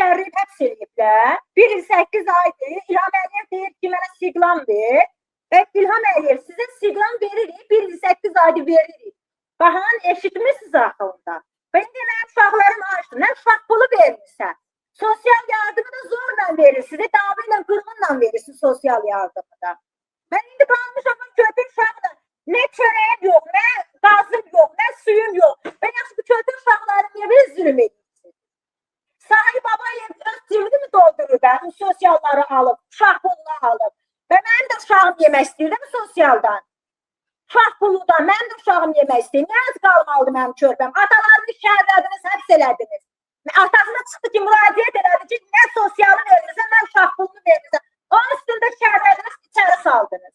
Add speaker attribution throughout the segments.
Speaker 1: təhərrib həbs ediblər. 1 il 8 aydır. İlham Əliyev deyir ki, mənə siqlam ver. Və İlham Əliyev sizə siqlam veririk, 1 il 8 aydır veririk. Baxın, eşitmişsiniz axı onda. Və indi mənim uşaqlarım açdı. Nə uşaq pulu vermirsən? Sosial yardımı da zorla verirsiniz. Dava ilə, qırğınla verirsiniz sosial yardımı da. Mən indi qalmışam kötü uşaqla. Nə çörəyim yox, nə qazım yox, nə suyum yox. Və yaxşı bu kötü uşaqlarım niyə belə zülm edirsiniz? Sahib Babayev öz cibini doldurur da, sosialları alıb, uşaq pulunu alıb. Və mənim də uşağım yemək istəyir mi sosialdan? Uşaq puludan, mənim də uşağım yemək istəyir. Niyə az qalmalıdır mənim körpəm? Atalarını şəhərlədiniz, həbs elədiniz. Atasına çıxdı ki, müraciət elədi ki, nə sosialı verirsən, nə uşaq pulunu verirsən. Onun üstündə şəhərlədiniz, içəri saldınız.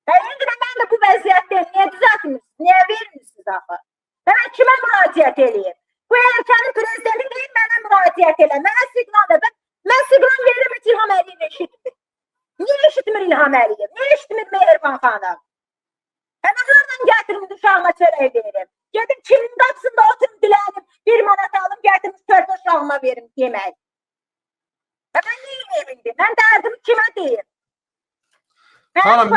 Speaker 1: Və indi də mən də bu vəziyyətdəyim. Niyə düzəltmirsiniz? Niyə vermirsiniz axı? Və mən kimə müraciət eləyim? Bu ölkənin prezidenti deyil, mənə müraciət elə. Mənə siqnal verir. Mən siqnal verirəm ki, İlham Əliyev eşitmir. Niyə eşitmir İlham Əliyev? Niyə eşitmir Mehriban xanım? Mən hardan gətirim uşağıma çörək veririm? Gedim kimin qapısında oturum dilənib, 1 manat alım, gətirmiş körpə uşağıma verim yemək. Və mən neyim indi? Mən dərdimi kimə deyim?
Speaker 2: Xanım,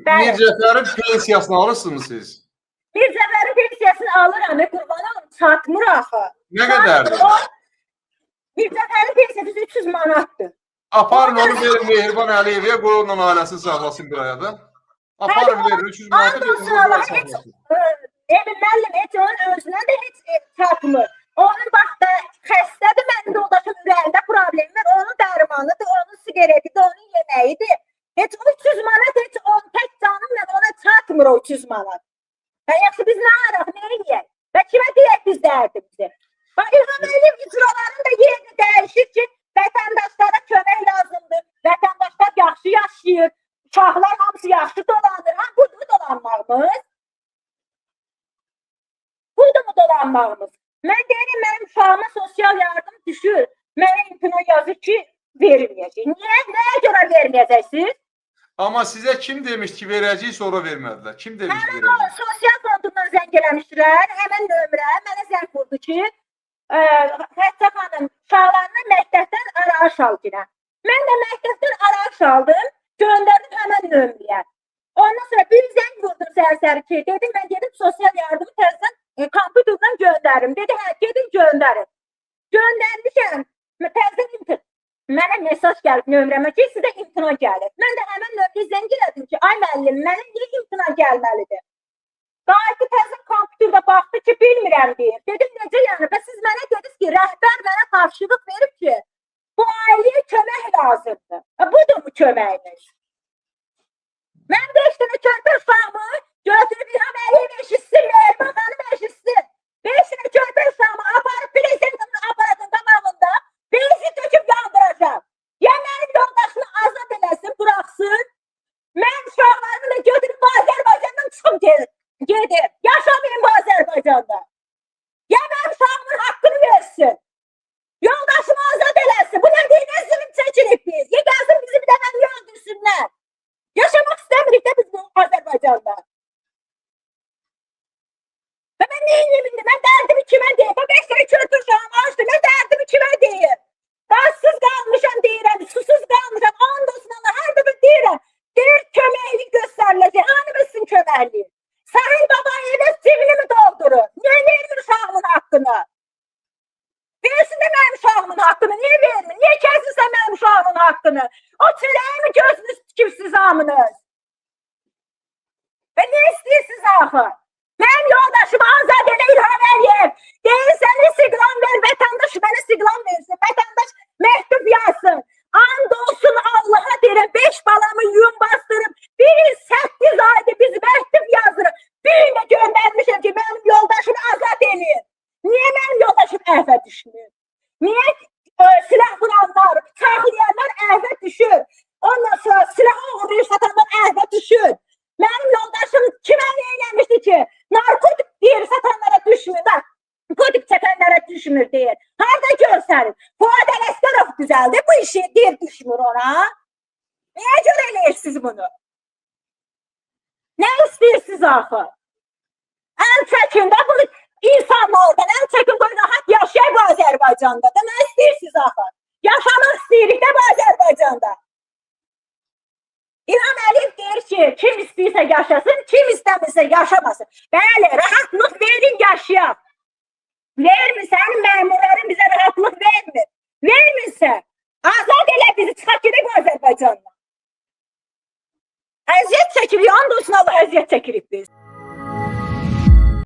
Speaker 2: Mircəfərin pensiyasını alırsınız siz?
Speaker 1: Mircəfərin pensiyasını alıram, qurban olum, çatmır axı.
Speaker 2: Nə qədərdir?
Speaker 1: Mircəfərin pensiyası 300 manatdır.
Speaker 2: Aparın onu verin Mehriban Əliyevə, qoy ondan ailəsini sağlasın bir ayada. Aparın verin 300 manatı verin.
Speaker 1: Emin müəllim heç onun özünə də heç çatmır. Onun vaxtda xəstədir, mənim yoldaşım ürəyində problemi var. Onun dərmanıdır, onun sigaretidir, onun yeməyidir. Heç 300 manat, heç tək canımla ona çatmır o 300 manat. Və yaxşı biz nə araq, nə eləyək? Və kimə deyək biz dərdimizi? Bax, İlham Əliyev icralarını da yerinə dəyişir ki, vətəndaşlara kömək lazımdır. Vətəndaşlar yaxşı yaşayır. Uşaqlar hamısı yaxşı dolanır. Ha, budur dolanmağımız? Budur mu dolanmağımız? Mən deyirəm, mənim uşağıma sosial yardım düşür. Mənə imtina yazır ki, verməyəcək. Niyə? Nəyə görə verməyəcəksiniz?
Speaker 2: Amma sizə kim demiş ki, verəcək, sonra vermədilər? Kim demiş ki, verəcək?
Speaker 1: Həmin o sosial fondundan zəng eləmişdilər. Həmin nömrə mənə zəng vurdu ki, Xəstə xanım, uşaqlarına məktəbdən arayış al günə. Mən də məktəbdən arayış aldım, göndərdim həmin nömrəyə. Ondan sonra bir zəng vurdum səhər-səhər ki, dedim, mən gedim sosial yardımı təzdən kompüterdən göndərim. Dedi, hə, gedin göndərin. Göndərmişəm, təzdən imtina. Mənə mesaj gəlib nömrəmə ki, sizə imtina gəlir. Mən də həmin nömrəyə zəng elədim ki, ay müəllim, mənim niyə imtina gəlməlidir? Qayıtı təzə kompüterdə baxdı ki, bilmirəm deyir. Dedim, necə yəni? Və siz mənə dediniz ki, rəhbər mənə tapşırıq verib ki, bu ailəyə kömək lazımdır. Budur mu köməyiniz? Mən 5 dənə körpə uşağımı götürüb İlham Əliyev eşitsin, Mehriban xanım eşitsin. 5 dənə körpə uşağımı aparıb prezidentin aparatın qabağında benzin töküb yandıracaq. Ya mənim yoldaşını azad eləsin, buraxsın. Mən uşaqlarımı da götürüb Azərbaycandan çıxıb gedir. Yaşamayın bu Azərbaycanda. Ya mənim uşağımın haqqını versin. Yoldaşımı azad eləsin. Bu nə deyil, nə zülüm çəkirik biz. Ya gəlsin bizi bir dəfə niyə öldürsünlər. Yaşamaq istəmirik də biz bu Azərbaycanda. Və mən neyini bildim? Mən dərdimi kimə deyim? Bu 5 dənə körpə uşağım açdı. Mən dərdimi kimə deyim? Qazsız qalmışam deyirəm, susuz qalmışam. And olsun Allah, hər dəfə deyirəm. Deyir köməklik göstəriləcək. Hani bilsin köməklik? Sahil Babayev'e cibini doldurun. Niye vermir uşağımın hakkını? Versin de benim uşağımın hakkını. Niye vermir? Niye kesinse benim uşağımın hakkını? O çileği mi gözünüz kim siz amınız? Ve ne istiyorsunuz ahı? Benim yoldaşım azad ele İlham Əliyev. Değil sen istiqlam ver. Vatandaş bana istiqlam versin. Vatandaş mektup yazsın. And olsun Allah'a derim. 5 balamı yum bastırıp 1 il 8 ayda biz mektup yazdırıp birine göndermişim ki benim yoldaşımı azad edin. Niye benim yoldaşım əhvə düşmür? Niye silah vuranlar, bıçaklayanlar əhvə düşür? Ondan sonra silah uğurlayıp satanlar əhvə düşür. Benim yoldaşım kime neylemişti ki? Narkotik diye satanlara düşmür. Narkotik çekenlere düşmür diye. Harada görsenin? Fuad Ələsgərov düzeldi bu işi diye düşmür ona. Niye göre eləyirsiniz bunu? Ne istiyorsunuz axı? El çəkin də bunu insanlardan, el çəkin qoy rahat yaşayıb Azərbaycanda da. Nə istəyirsiniz? istəyirsiniz axı? Yaşamaq istəyirik də bu Azərbaycanda. İlham Əliyev deyir ki, kim istəyirsə yaşasın, kim istəmirsə yaşamasın. Bəli, rahatlıq verin, yaşayaq. Vermirsən, məmurların bizə rahatlıq vermir. Vermirsə, azad elə bizi, çıxaq gedək bu Azərbaycandan. Əziyyət çəkirik, and olsun Allah əziyyət çəkirik biz.